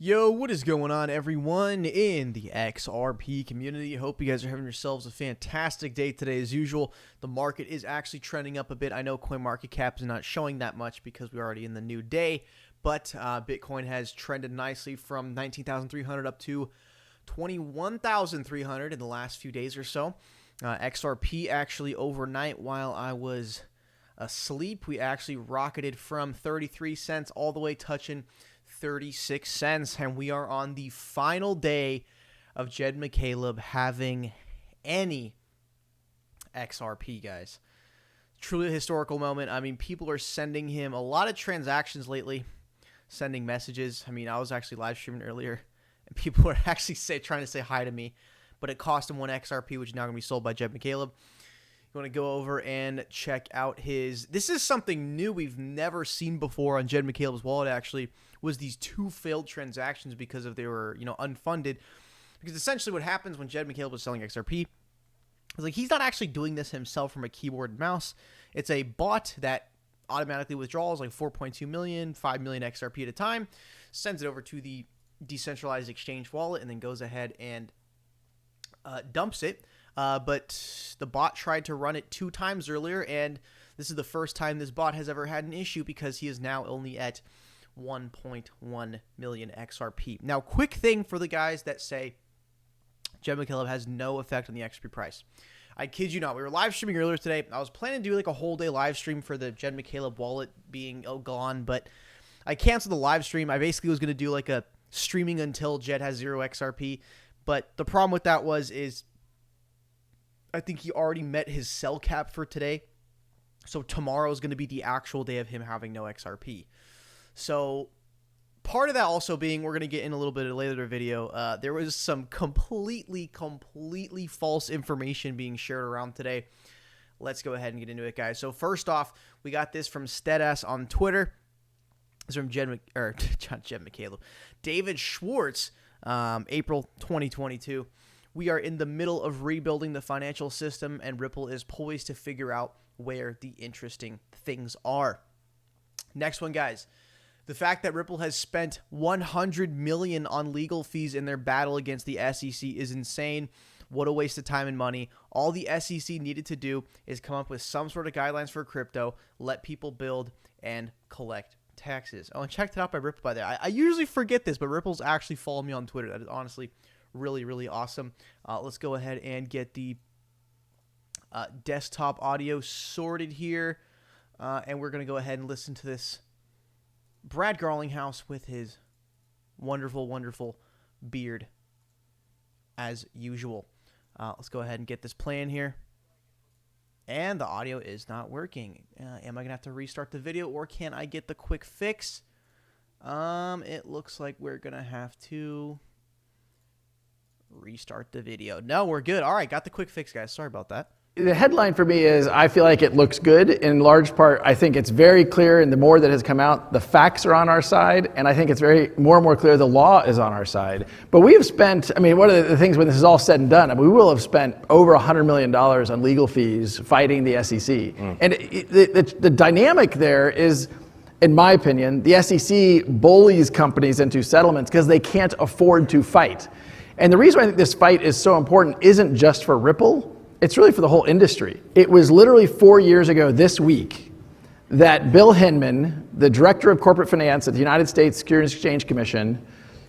Yo, what is going on, everyone in the XRP community? Hope you guys are having yourselves a fantastic day today. As usual, the market is actually trending up a bit. I know CoinMarketCap is not showing that much because we're already in the new day, but Bitcoin has trended nicely from 19,300 up to 21,300 in the last few days or so. XRP actually overnight, while I was asleep, we actually rocketed from 33 cents all the way touching 36 cents, and we are on the final day of Jed McCaleb having any XRP, guys. Truly a historical moment. I mean, people are sending him a lot of transactions lately, sending messages. I mean, I was actually live streaming earlier, and people were actually trying to say hi to me, but it cost him one XRP, which is now going to be sold by Jed McCaleb. You want to go over and check out his... This is something new we've never seen before on Jed McCaleb's wallet, actually, was these two failed transactions because they were, unfunded. Because essentially what happens when Jed McCaleb was selling XRP is like he's not actually doing this himself from a keyboard and mouse. It's a bot that automatically withdraws like 4.2 million, 5 million XRP at a time, sends it over to the decentralized exchange wallet, and then goes ahead and dumps it. But the bot tried to run it 2 times earlier, and this is the first time this bot has ever had an issue because he is now only at 1.1 million XRP. Now, quick thing for the guys that say Jed McCaleb has no effect on the XRP price. I kid you not. We were live streaming earlier today. I was planning to do like a whole day live stream for the Jed McCaleb wallet being gone, but I canceled the live stream. I basically was going to do like a streaming until Jed has 0 XRP, but the problem with that is I think he already met his sell cap for today. So tomorrow is going to be the actual day of him having no XRP. So part of that also being, we're going to get in a little bit later in the video, there was some completely false information being shared around today. Let's go ahead and get into it, guys. So first off, we got this from Steadass on Twitter. It's from Jed McCaleb. David Schwartz, April 2022. We are in the middle of rebuilding the financial system, and Ripple is poised to figure out where the interesting things are. Next one, guys. The fact that Ripple has spent $100 million on legal fees in their battle against the SEC is insane. What a waste of time and money. All the SEC needed to do is come up with some sort of guidelines for crypto, let people build, and collect taxes. Oh, and checked it out by Ripple, by the way. I usually forget this, but Ripple's actually followed me on Twitter. That is honestly really awesome. Let's go ahead and get the desktop audio sorted here, and we're going to go ahead and listen to this Brad Garlinghouse with his wonderful beard as usual. Let's go ahead and get this playing here. And the audio is not working. Am I going to have to restart the video, or can I get the quick fix? It looks like we're going to have to restart the video. No, we're good. All right, got the quick fix, guys. Sorry about that. The headline for me is I feel like it looks good. In large part, I think it's very clear, and the more that has come out, the facts are on our side, and I think it's more and more clear the law is on our side. But we have spent, one of the things when this is all said and done, we will have spent over $100 million on legal fees fighting the SEC. And the dynamic there is, in my opinion, the SEC bullies companies into settlements because they can't afford to fight. And the reason I think this fight is so important isn't just for Ripple, it's really for the whole industry. It was literally 4 years ago this week that Bill Hinman, the director of corporate finance at the United States Securities and Exchange Commission,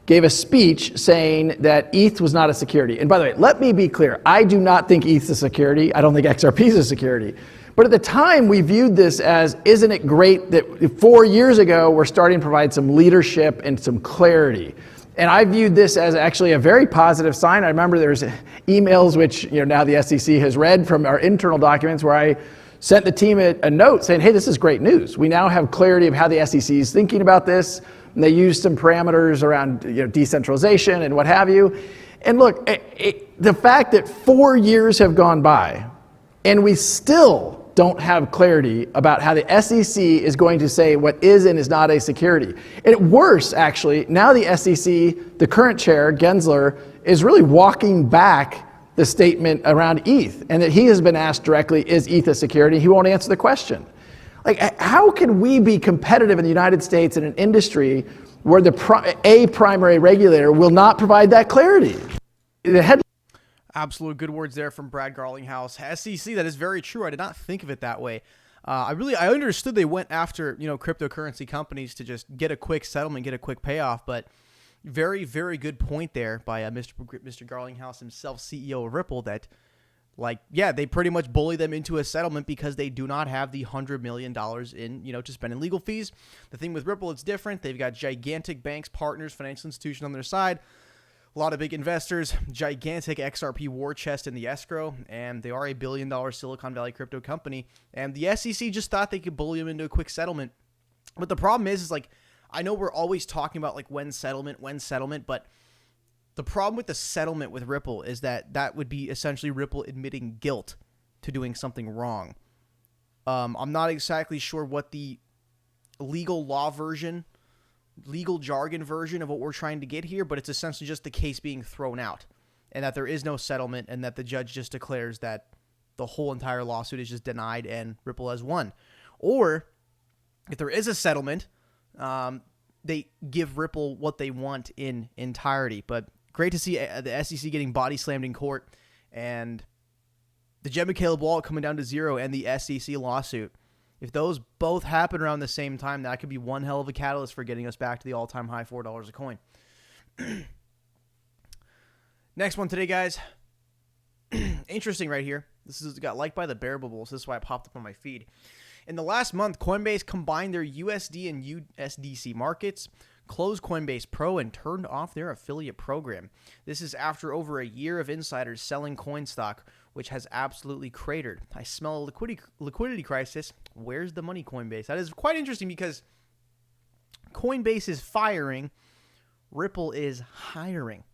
gave a speech saying that ETH was not a security. And by the way, let me be clear, I do not think ETH is a security. I don't think XRP is a security. But at the time, we viewed this as, isn't it great that 4 years ago, we're starting to provide some leadership and some clarity. And I viewed this as actually a very positive sign. I remember there's emails which now the SEC has read from our internal documents where I sent the team a note saying, hey, this is great news. We now have clarity of how the SEC is thinking about this. And they used some parameters around decentralization and what have you. And look, the fact that 4 years have gone by and we still don't have clarity about how the SEC is going to say what is and is not a security. And worse, actually, now the SEC, the current chair, Gensler, is really walking back the statement around ETH, and that he has been asked directly, is ETH a security? He won't answer the question. Like, how can we be competitive in the United States in an industry where a primary regulator will not provide that clarity. The Absolute good words there from Brad Garlinghouse. SEC, that is very true. I did not think of it that way. I understood they went after, cryptocurrency companies to just get a quick settlement, get a quick payoff, but very, very good point there by Mr. Garlinghouse himself, CEO of Ripple, that they pretty much bully them into a settlement because they do not have the $100 million in, to spend in legal fees. The thing with Ripple, it's different. They've got gigantic banks, partners, financial institutions on their side, a lot of big investors, gigantic XRP war chest in the escrow, and they are a $1 billion Silicon Valley crypto company. And the SEC just thought they could bully them into a quick settlement. But the problem is I know we're always talking about when settlement, but the problem with the settlement with Ripple is that would be essentially Ripple admitting guilt to doing something wrong. I'm not exactly sure what the legal jargon version of what we're trying to get here, but it's essentially just the case being thrown out and that there is no settlement and that the judge just declares that the whole entire lawsuit is just denied and Ripple has won. Or if there is a settlement, they give Ripple what they want in entirety. But great to see the SEC getting body slammed in court and the Jed McCaleb wallet coming down to zero and the SEC lawsuit. If those both happen around the same time, that could be one hell of a catalyst for getting us back to the all-time high $4 a coin. Next one today, guys. Interesting right here. This got liked by the Bear Bubbles. This is why it popped up on my feed. In the last month, Coinbase combined their USD and USDC markets, closed Coinbase Pro, and turned off their affiliate program. This is after over a year of insiders selling coin stock, which has absolutely cratered. I smell a liquidity crisis. Where's the money, Coinbase? That is quite interesting because Coinbase is firing, Ripple is hiring.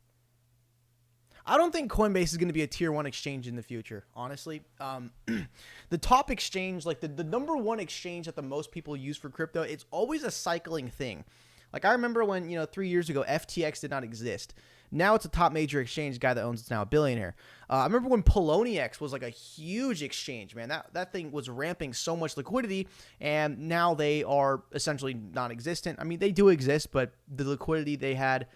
I don't think Coinbase is going to be a tier 1 exchange in the future, honestly. The top exchange, the number one exchange that the most people use for crypto, it's always a cycling thing. I remember when, 3 years ago, FTX did not exist. Now it's a top major exchange. The guy that owns it's now a billionaire. I remember when Poloniex was a huge exchange, man. That thing was ramping so much liquidity, and now they are essentially non-existent. I mean, they do exist, but the liquidity they have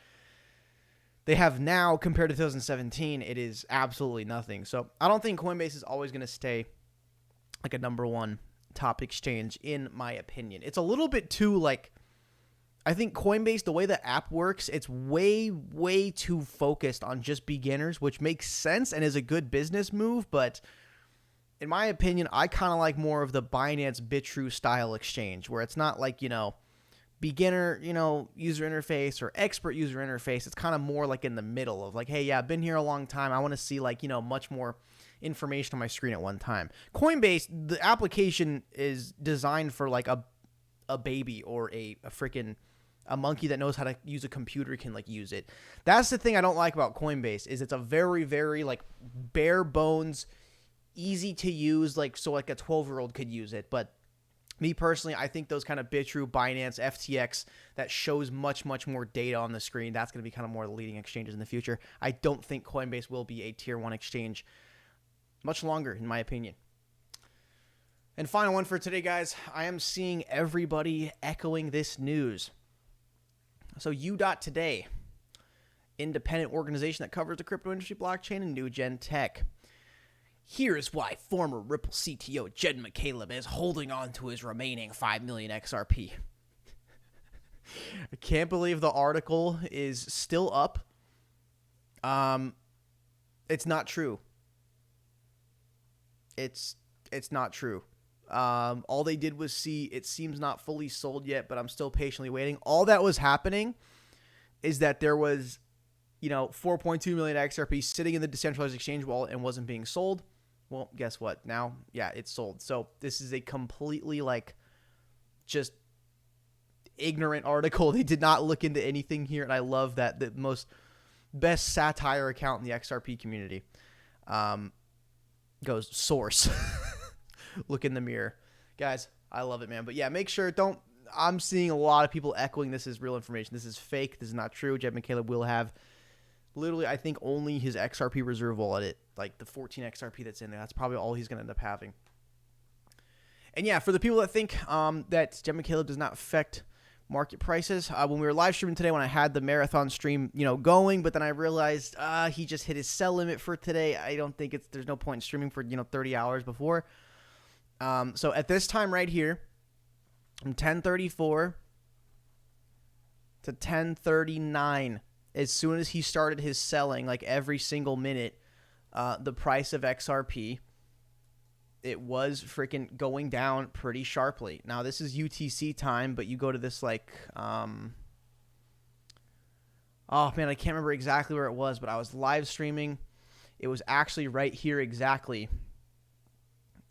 now compared to 2017, it is absolutely nothing. So I don't think Coinbase is always going to stay a number one top exchange, in my opinion. It's a little bit too I think Coinbase, the way the app works, it's way, way too focused on just beginners, which makes sense and is a good business move. But in my opinion, I kind of like more of the Binance Bitrue style exchange where it's not beginner, user interface or expert user interface. It's kind of more in the middle of hey, yeah, I've been here a long time. I want to see much more information on my screen at one time. Coinbase, the application is designed for a baby or a monkey that knows how to use a computer can use it. That's the thing I don't like about Coinbase is it's a very, very bare bones, easy to use, so a 12-year-old could use it. But me personally, I think those kind of Bitrue, Binance, FTX that shows much, much more data on the screen, that's going to be kind of more the leading exchanges in the future. I don't think Coinbase will be a tier 1 exchange much longer, in my opinion. And final one for today, guys. I am seeing everybody echoing this news. So U.Today, independent organization that covers the crypto industry, blockchain, and new gen tech. Here is why former Ripple CTO Jed McCaleb is holding on to his remaining 5 million XRP. I can't believe the article is still up. It's not true. It's not true. All they did was see it seems not fully sold yet, but I'm still patiently waiting. All that was happening is that there was, 4.2 million XRP sitting in the decentralized exchange wallet and wasn't being sold. Well, guess what? Now, yeah, it's sold. So this is a completely just ignorant article. They did not look into anything here, and I love that the best satire account in the XRP community goes source. Look in the mirror. Guys, I love it, man. But yeah, make sure I'm seeing a lot of people echoing this is real information. This is fake. This is not true. Jed McCaleb will have literally, I think, only his XRP reserve wallet, the 14 XRP that's in there. That's probably all he's going to end up having. And yeah, for the people that think that Jed McCaleb does not affect market prices when we were live streaming today when I had the marathon stream, going, but then I realized he just hit his sell limit for today. I don't think there's no point in streaming for 30 hours before. So at this time right here, from 10:34 to 10:39, as soon as he started his selling, like every single minute, the price of XRP, it was freaking going down pretty sharply. Now, this is UTC time, but you go to this oh, man, I can't remember exactly where it was, but I was live streaming. It was actually right here exactly.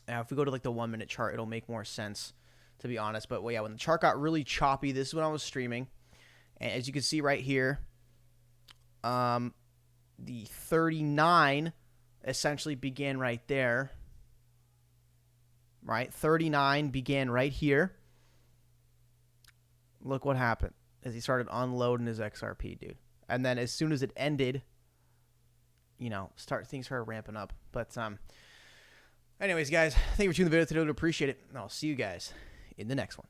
Now, if we go to the 1 minute chart, it'll make more sense, to be honest. But, well, yeah, when the chart got really choppy, this is when I was streaming. And as you can see right here, the 39 essentially began right there. Right? 39 began right here. Look what happened as he started unloading his XRP, dude. And then as soon as it ended, things started ramping up. But anyways, guys, thank you for tuning the video today. I appreciate it. And I'll see you guys in the next one.